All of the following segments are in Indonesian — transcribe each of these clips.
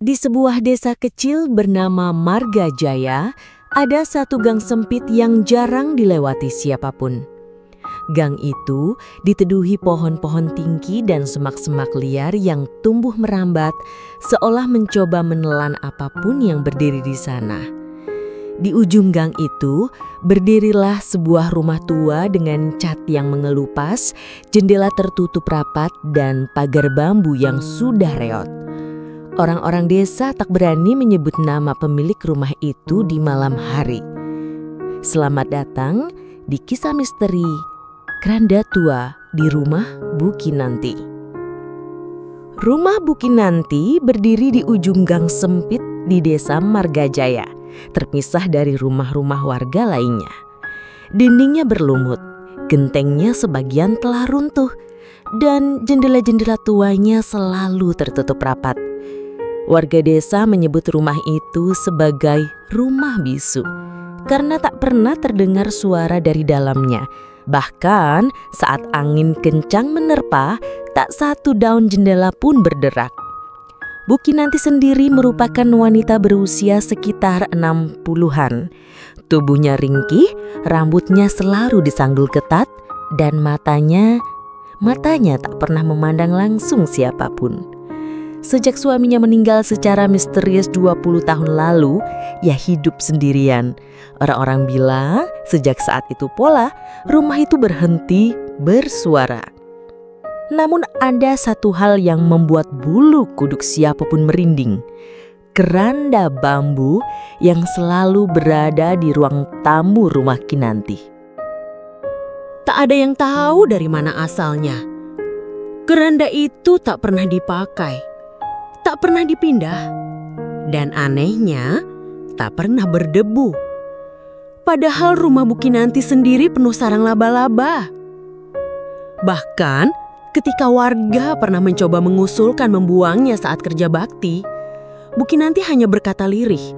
Di sebuah desa kecil bernama Marga Jaya, ada satu gang sempit yang jarang dilewati siapapun. Gang itu diteduhi pohon-pohon tinggi dan semak-semak liar yang tumbuh merambat, seolah mencoba menelan apapun yang berdiri di sana. Di ujung gang itu, berdirilah sebuah rumah tua dengan cat yang mengelupas, jendela tertutup rapat, dan pagar bambu yang sudah reot. Orang-orang desa tak berani menyebut nama pemilik rumah itu di malam hari. Selamat datang di kisah misteri Keranda Tua di Rumah Bu Kinanti. Rumah Bu Kinanti berdiri di ujung gang sempit di desa Marga Jaya, terpisah dari rumah-rumah warga lainnya. Dindingnya berlumut, gentengnya sebagian telah runtuh, dan jendela-jendela tuanya selalu tertutup rapat. Warga desa menyebut rumah itu sebagai rumah bisu karena tak pernah terdengar suara dari dalamnya. Bahkan saat angin kencang menerpa, tak satu daun jendela pun berderak. Bu Kinanti sendiri merupakan wanita berusia sekitar 60-an. Tubuhnya ringkih, rambutnya selalu disanggul ketat, dan matanya tak pernah memandang langsung siapapun. Sejak suaminya meninggal secara misterius 20 tahun lalu, ia hidup sendirian. Orang-orang bilang sejak saat itu pola rumah itu berhenti bersuara. Namun ada satu hal yang membuat bulu kuduk siapapun merinding. Keranda bambu yang selalu berada di ruang tamu rumah Kinanti. Tak ada yang tahu dari mana asalnya. Keranda itu tak pernah dipakai, tak pernah dipindah, dan anehnya tak pernah berdebu. Padahal rumah Bu Kinanti sendiri penuh sarang laba-laba. Bahkan ketika warga pernah mencoba mengusulkan membuangnya saat kerja bakti, Bu Kinanti hanya berkata lirih,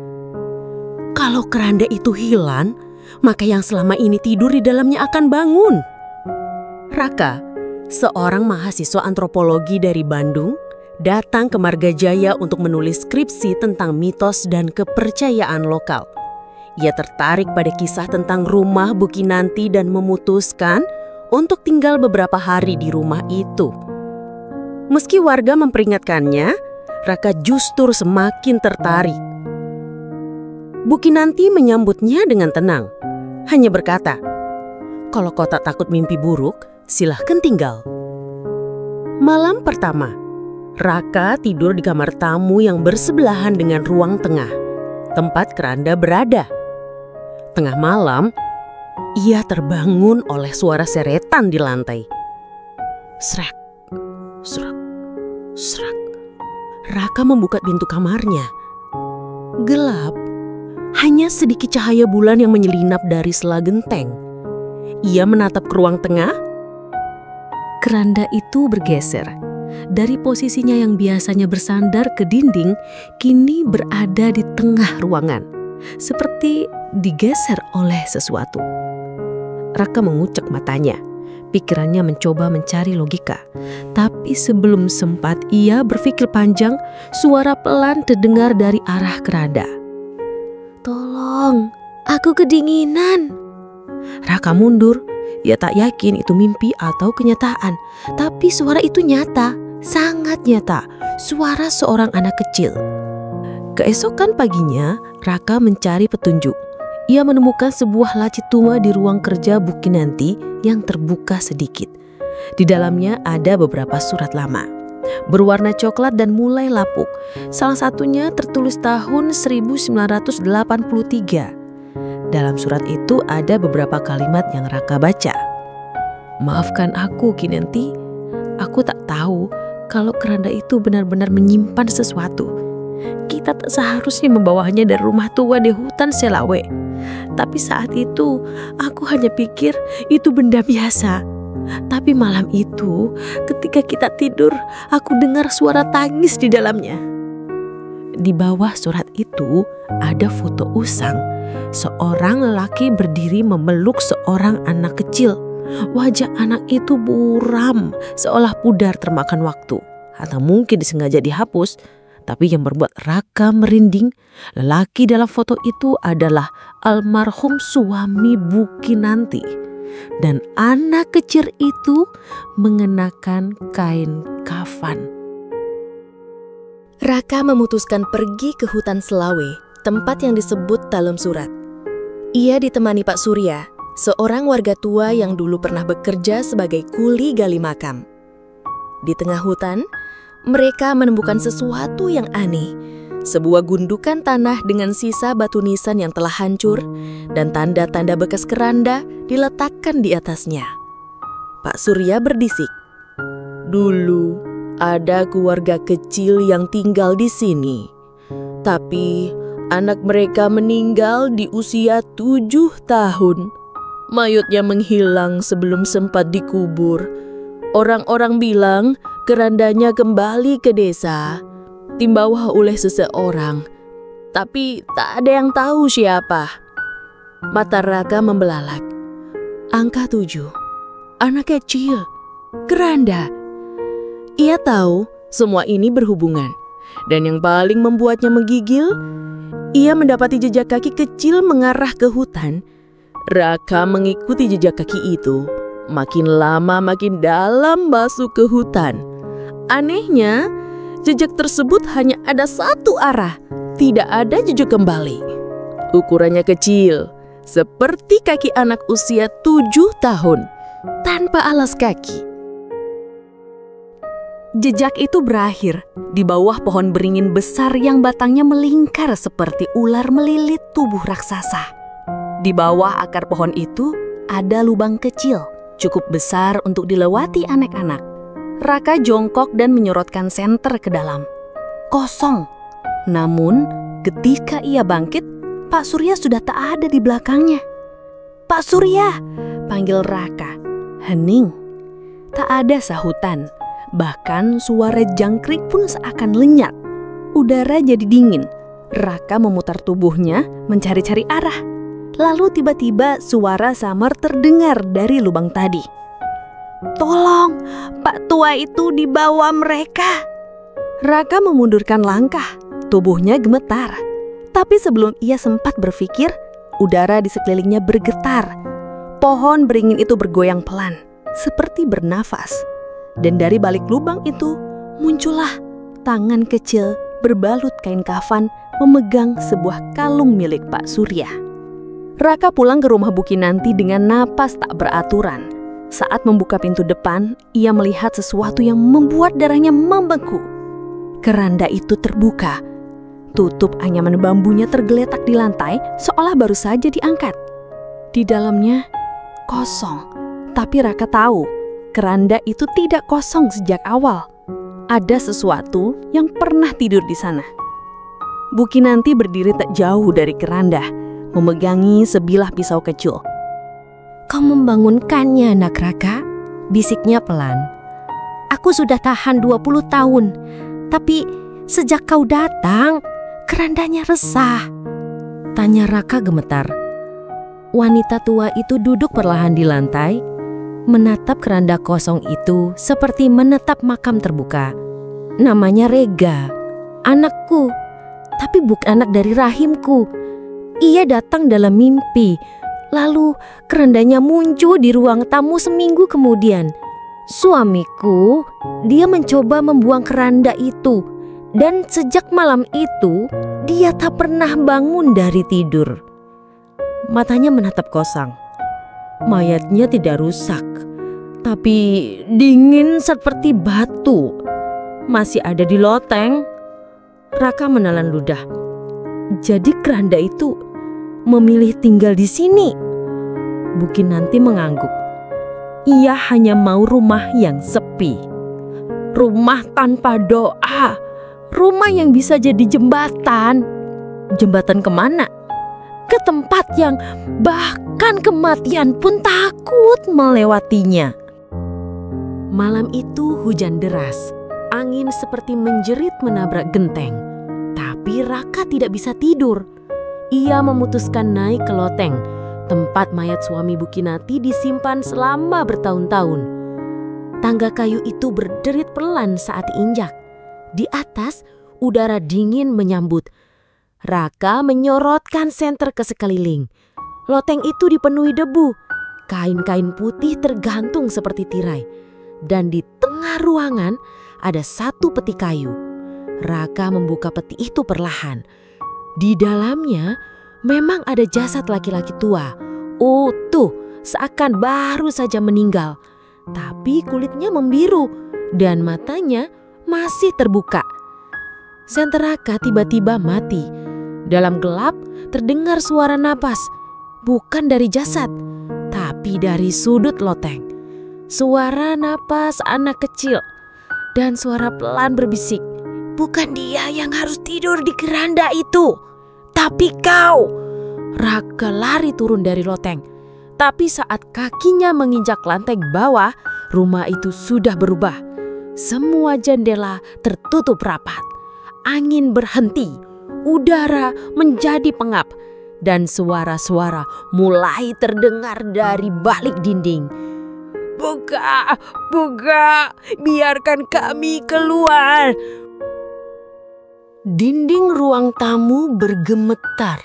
kalau keranda itu hilang, maka yang selama ini tidur di dalamnya akan bangun. Raka, seorang mahasiswa antropologi dari Bandung, datang ke Marga Jaya untuk menulis skripsi tentang mitos dan kepercayaan lokal. Ia tertarik pada kisah tentang rumah Bu Kinanti dan memutuskan untuk tinggal beberapa hari di rumah itu. Meski warga memperingatkannya, Raka justru semakin tertarik. Bu Kinanti menyambutnya dengan tenang, hanya berkata, "Kalau kau tak takut mimpi buruk, silahkan tinggal." Malam pertama, Raka tidur di kamar tamu yang bersebelahan dengan ruang tengah, tempat keranda berada. Tengah malam, ia terbangun oleh suara seretan di lantai. Srek, srek, srek. Raka membuka pintu kamarnya. Gelap, hanya sedikit cahaya bulan yang menyelinap dari sela genteng. Ia menatap ke ruang tengah. Keranda itu bergeser. Dari posisinya yang biasanya bersandar ke dinding, kini berada di tengah ruangan, seperti digeser oleh sesuatu. Raka mengucek matanya, pikirannya mencoba mencari logika. Tapi sebelum sempat ia berpikir panjang, suara pelan terdengar dari arah keranda. "Tolong, aku kedinginan." Raka mundur. Ia tak yakin itu mimpi atau kenyataan, tapi suara itu nyata. Sangat nyata, suara seorang anak kecil. Keesokan paginya, Raka mencari petunjuk. Ia menemukan sebuah laci tua di ruang kerja Bu Kinanti yang terbuka sedikit. Di dalamnya ada beberapa surat lama, berwarna coklat dan mulai lapuk. Salah satunya tertulis tahun 1983. Dalam surat itu ada beberapa kalimat yang Raka baca. "Maafkan aku, Kinanti. Aku tak tahu kalau keranda itu benar-benar menyimpan sesuatu. Kita tak seharusnya membawanya dari rumah tua di hutan Selawe. Tapi saat itu aku hanya pikir itu benda biasa. Tapi malam itu ketika kita tidur, aku dengar suara tangis di dalamnya." Di bawah surat itu ada foto usang. Seorang lelaki berdiri memeluk seorang anak kecil. Wajah anak itu buram, seolah pudar termakan waktu. Atau mungkin disengaja dihapus, Tapi yang membuat Raka merinding, lelaki dalam foto itu adalah almarhum suami Bukinanti. Dan anak kecil itu mengenakan kain kafan. Raka memutuskan pergi ke hutan Selawe, tempat yang disebut dalam surat. Ia ditemani Pak Surya, seorang warga tua yang dulu pernah bekerja sebagai kuli gali makam. Di tengah hutan, mereka menemukan sesuatu yang aneh. Sebuah gundukan tanah dengan sisa batu nisan yang telah hancur dan tanda-tanda bekas keranda diletakkan di atasnya. Pak Surya berdisik, "Dulu ada keluarga kecil yang tinggal di sini. Tapi anak mereka meninggal di usia 7 tahun. Mayatnya menghilang sebelum sempat dikubur. Orang-orang bilang kerandanya kembali ke desa, dibawa oleh seseorang. Tapi tak ada yang tahu siapa." Mata Raka membelalak. Angka 7, anak kecil, keranda. Ia tahu semua ini berhubungan. Dan yang paling membuatnya menggigil, ia mendapati jejak kaki kecil mengarah ke hutan. Raka mengikuti jejak kaki itu. Makin lama makin dalam masuk ke hutan. Anehnya, jejak tersebut hanya ada satu arah. Tidak ada jejak kembali. Ukurannya kecil, seperti kaki anak usia 7 tahun, tanpa alas kaki. Jejak itu berakhir di bawah pohon beringin besar yang batangnya melingkar seperti ular melilit tubuh raksasa. Di bawah akar pohon itu ada lubang kecil, cukup besar untuk dilewati anak-anak. Raka jongkok dan menyorotkan senter ke dalam. Kosong. Namun, ketika ia bangkit, Pak Surya sudah tak ada di belakangnya. "Pak Surya!" panggil Raka. Hening. Tak ada sahutan. Bahkan suara jangkrik pun seakan lenyap. Udara jadi dingin. Raka memutar tubuhnya mencari-cari arah. Lalu tiba-tiba suara samar terdengar dari lubang tadi. "Tolong, Pak Tua itu dibawa mereka." Raka memundurkan langkah. Tubuhnya gemetar. Tapi sebelum ia sempat berpikir, udara di sekelilingnya bergetar. Pohon beringin itu bergoyang pelan, seperti bernafas. Dan dari balik lubang itu, muncullah tangan kecil berbalut kain kafan memegang sebuah kalung milik Pak Surya. Raka pulang ke rumah Bukinanti dengan napas tak beraturan. Saat membuka pintu depan, ia melihat sesuatu yang membuat darahnya membeku. Keranda itu terbuka. Tutup anyaman bambunya tergeletak di lantai seolah baru saja diangkat. Di dalamnya kosong. Tapi Raka tahu keranda itu tidak kosong sejak awal. Ada sesuatu yang pernah tidur di sana. Bukinanti berdiri tak jauh dari keranda, memegangi sebilah pisau kecil. "Kau membangunkannya, Nak Raka?" bisiknya pelan. "Aku sudah tahan 20 tahun, tapi sejak kau datang, kerandanya resah." Tanya Raka gemetar. Wanita tua itu duduk perlahan di lantai, menatap keranda kosong itu seperti menatap makam terbuka. "Namanya Rega, anakku, tapi bukan anak dari rahimku. Ia datang dalam mimpi, lalu kerandanya muncul di ruang tamu seminggu kemudian. Suamiku, dia mencoba membuang keranda itu, dan sejak malam itu dia tak pernah bangun dari tidur." Matanya menatap kosong. Mayatnya tidak rusak, tapi dingin seperti batu. Masih ada di loteng. Raka menelan ludah. Jadi keranda itu memilih tinggal di sini. Bukinanti mengangguk. Ia hanya mau rumah yang sepi. Rumah tanpa doa. Rumah yang bisa jadi jembatan. Jembatan kemana? Ke tempat yang bahkan kematian pun takut melewatinya. Malam itu hujan deras. Angin seperti menjerit menabrak genteng. Tapi Raka tidak bisa tidur. Ia memutuskan naik ke loteng, tempat mayat suami Bukinanti disimpan selama bertahun-tahun. Tangga kayu itu berderit pelan saat diinjak. Di atas, udara dingin menyambut. Raka menyorotkan senter ke sekeliling. Loteng itu dipenuhi debu. Kain-kain putih tergantung seperti tirai. Dan di tengah ruangan ada satu peti kayu. Raka membuka peti itu perlahan. Di dalamnya memang ada jasad laki-laki tua. Utuh, seakan baru saja meninggal. Tapi kulitnya membiru dan matanya masih terbuka. Senter Raka tiba-tiba mati. Dalam gelap terdengar suara napas. Bukan dari jasad, tapi dari sudut loteng. Suara napas anak kecil dan suara pelan berbisik. Bukan dia yang harus tidur di keranda itu, tapi kau. Raka lari turun dari loteng. Tapi saat kakinya menginjak lantai bawah, rumah itu sudah berubah. Semua jendela tertutup rapat. Angin berhenti, udara menjadi pengap. Dan suara-suara mulai terdengar dari balik dinding. Buka, buka, biarkan kami keluar. Dinding ruang tamu bergemetar.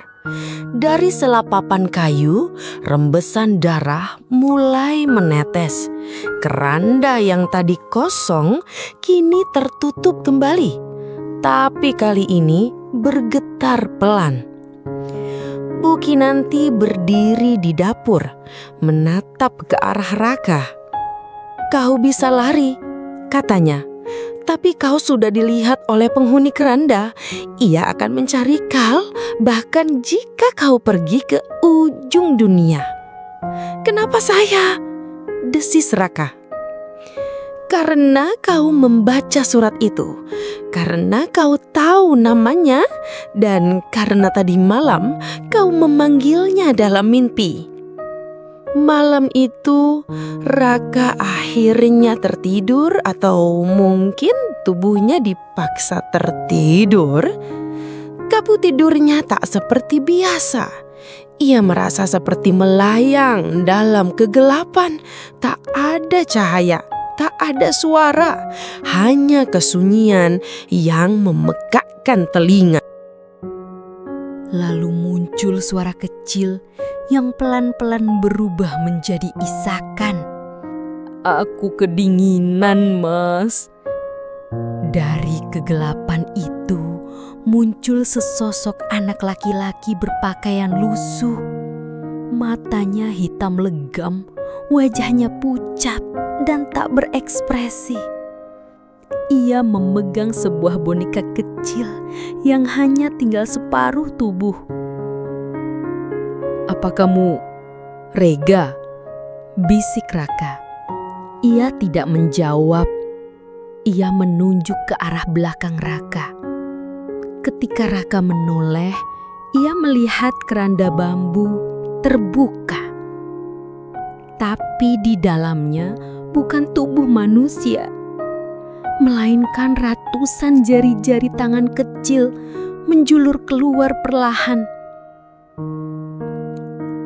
Dari sela papan kayu, rembesan darah mulai menetes. Keranda yang tadi kosong kini tertutup kembali. Tapi kali ini bergetar pelan. Bu Kinanti berdiri di dapur, menatap ke arah Raka. Kau bisa lari, katanya. Tapi kau sudah dilihat oleh penghuni keranda. Ia akan mencari kau, bahkan jika kau pergi ke ujung dunia. Kenapa saya? Desis Raka. Karena kau membaca surat itu, karena kau tahu namanya, dan karena tadi malam kau memanggilnya dalam mimpi. Malam itu Raka akhirnya tertidur, atau mungkin tubuhnya dipaksa tertidur. Kabut tidurnya tak seperti biasa. Ia merasa seperti melayang dalam kegelapan. Tak ada cahaya, tak ada suara, hanya kesunyian yang memekakkan telinga. Lalu muncul suara kecil yang pelan-pelan berubah menjadi isakan. Aku kedinginan, Mas. Dari kegelapan itu muncul sesosok anak laki-laki berpakaian lusuh. Matanya hitam legam, wajahnya pucat dan tak berekspresi. Ia memegang sebuah boneka kecil yang hanya tinggal separuh tubuh. Apa kamu Rega? Bisik Raka. Ia tidak menjawab. Ia menunjuk ke arah belakang Raka. Ketika Raka menoleh, ia melihat keranda bambu terbuka. Tapi di dalamnya bukan tubuh manusia, melainkan ratusan jari-jari tangan kecil menjulur keluar perlahan.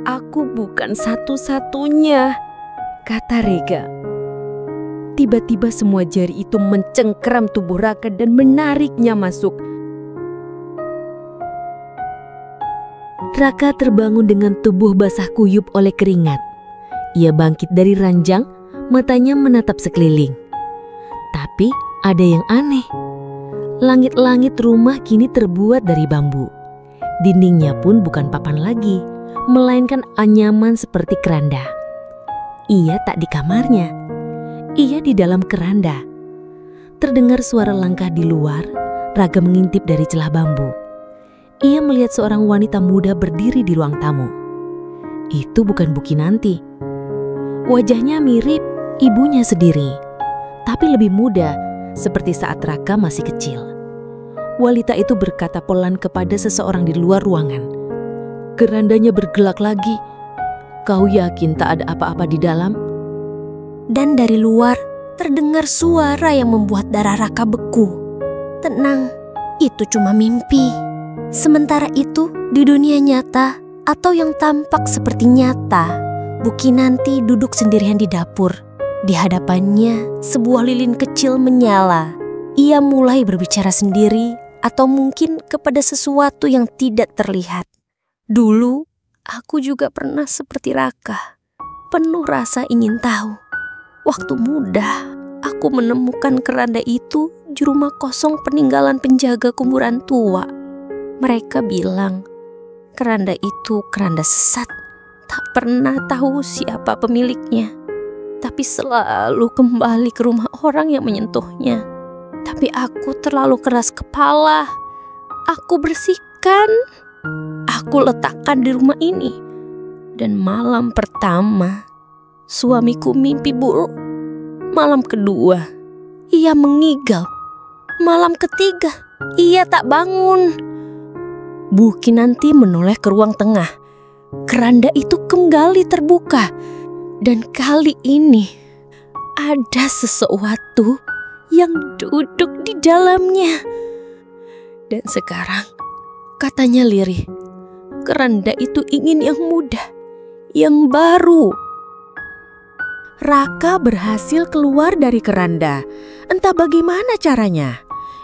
Aku bukan satu-satunya, kata Rega. Tiba-tiba semua jari itu mencengkeram tubuh Raka dan menariknya masuk. Raka terbangun dengan tubuh basah kuyup oleh keringat. Ia bangkit dari ranjang, matanya menatap sekeliling. Tapi ada yang aneh. Langit-langit rumah kini terbuat dari bambu. Dindingnya pun bukan papan lagi, melainkan anyaman seperti keranda. Ia tak di kamarnya. Ia di dalam keranda. Terdengar suara langkah di luar. Raka mengintip dari celah bambu. Ia melihat seorang wanita muda berdiri di ruang tamu. Itu bukan Bu Kinanti. Wajahnya mirip ibunya sendiri, tapi lebih muda, seperti saat Raka masih kecil. Wanita itu berkata pelan kepada seseorang di luar ruangan. Kerandanya bergelak lagi. Kau yakin tak ada apa-apa di dalam? Dan dari luar terdengar suara yang membuat darah Raka beku. Tenang, itu cuma mimpi. Sementara itu di dunia nyata atau yang tampak seperti nyata, Bu Kinanti duduk sendirian di dapur. Di hadapannya sebuah lilin kecil menyala. Ia mulai berbicara sendiri atau mungkin kepada sesuatu yang tidak terlihat. Dulu, aku juga pernah seperti Raka, penuh rasa ingin tahu. Waktu muda, aku menemukan keranda itu di rumah kosong peninggalan penjaga kuburan tua. Mereka bilang, keranda itu keranda sesat. Tak pernah tahu siapa pemiliknya, tapi selalu kembali ke rumah orang yang menyentuhnya. Tapi aku terlalu keras kepala. Aku bersihkan, aku letakkan di rumah ini. Dan malam pertama, suamiku mimpi buruk. Malam kedua, ia mengigau. Malam ketiga, ia tak bangun. Bu Kinanti menoleh ke ruang tengah. Keranda itu kembali terbuka. Dan kali ini, ada sesuatu yang duduk di dalamnya. Dan sekarang, katanya lirih, keranda itu ingin yang muda, yang baru. Raka berhasil keluar dari keranda. Entah bagaimana caranya.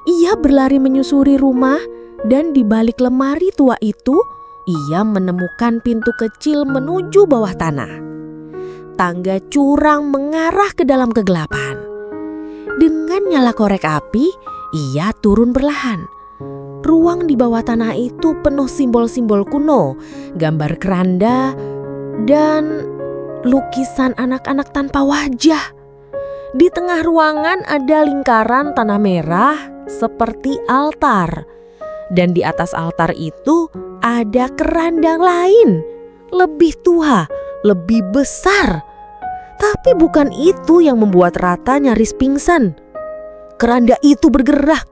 Ia berlari menyusuri rumah dan di balik lemari tua itu, ia menemukan pintu kecil menuju bawah tanah. Tangga curang mengarah ke dalam kegelapan. Dengan nyala korek api, ia turun perlahan. Ruang di bawah tanah itu penuh simbol-simbol kuno, gambar keranda, dan lukisan anak-anak tanpa wajah. Di tengah ruangan ada lingkaran tanah merah seperti altar. Dan di atas altar itu ada keranda lain, lebih tua, lebih besar. Tapi bukan itu yang membuat Raka nyaris pingsan. Keranda itu bergerak.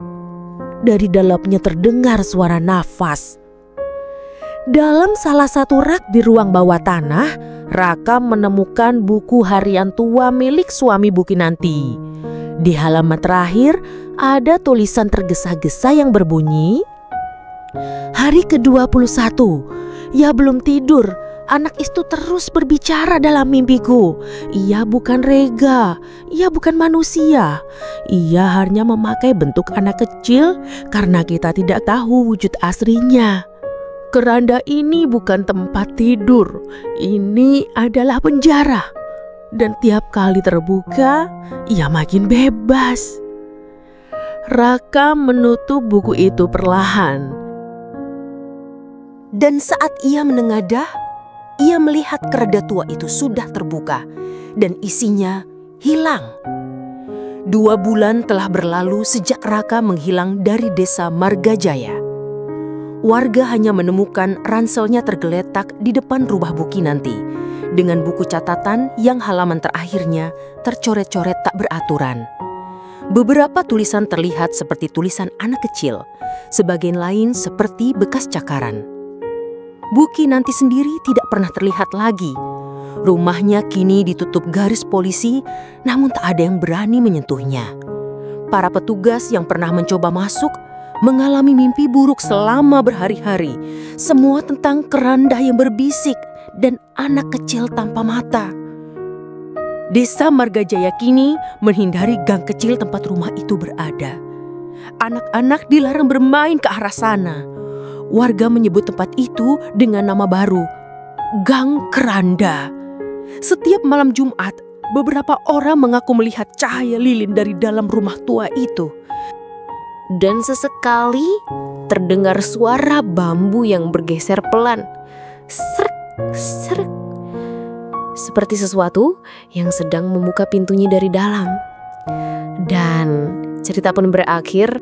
Dari dalamnya terdengar suara nafas. Dalam salah satu rak di ruang bawah tanah, Raka menemukan buku harian tua milik suami Bu Kinanti. Di halaman terakhir ada tulisan tergesa-gesa yang berbunyi, "Hari ke-21, ia belum tidur. Anak itu terus berbicara dalam mimpiku. Ia bukan Rega, ia bukan manusia. Ia hanya memakai bentuk anak kecil karena kita tidak tahu wujud aslinya. Keranda ini bukan tempat tidur, ini adalah penjara. Dan tiap kali terbuka, ia makin bebas." Raka menutup buku itu perlahan. Dan saat ia menengadah, ia melihat keranda tua itu sudah terbuka dan isinya hilang. 2 bulan telah berlalu sejak Raka menghilang dari desa Margajaya. Warga hanya menemukan ranselnya tergeletak di depan rumah Bu Kinanti dengan buku catatan yang halaman terakhirnya tercoret-coret tak beraturan. Beberapa tulisan terlihat seperti tulisan anak kecil, sebagian lain seperti bekas cakaran. Bu Kinanti sendiri tidak pernah terlihat lagi. Rumahnya kini ditutup garis polisi, namun tak ada yang berani menyentuhnya. Para petugas yang pernah mencoba masuk mengalami mimpi buruk selama berhari-hari. Semua tentang keranda yang berbisik dan anak kecil tanpa mata. Desa Margajaya kini menghindari gang kecil tempat rumah itu berada. Anak-anak dilarang bermain ke arah sana. Warga menyebut tempat itu dengan nama baru, Gang Keranda. Setiap malam Jumat, beberapa orang mengaku melihat cahaya lilin dari dalam rumah tua itu. Dan sesekali terdengar suara bambu yang bergeser pelan. Srek, srek. Seperti sesuatu yang sedang membuka pintunya dari dalam. Dan cerita pun berakhir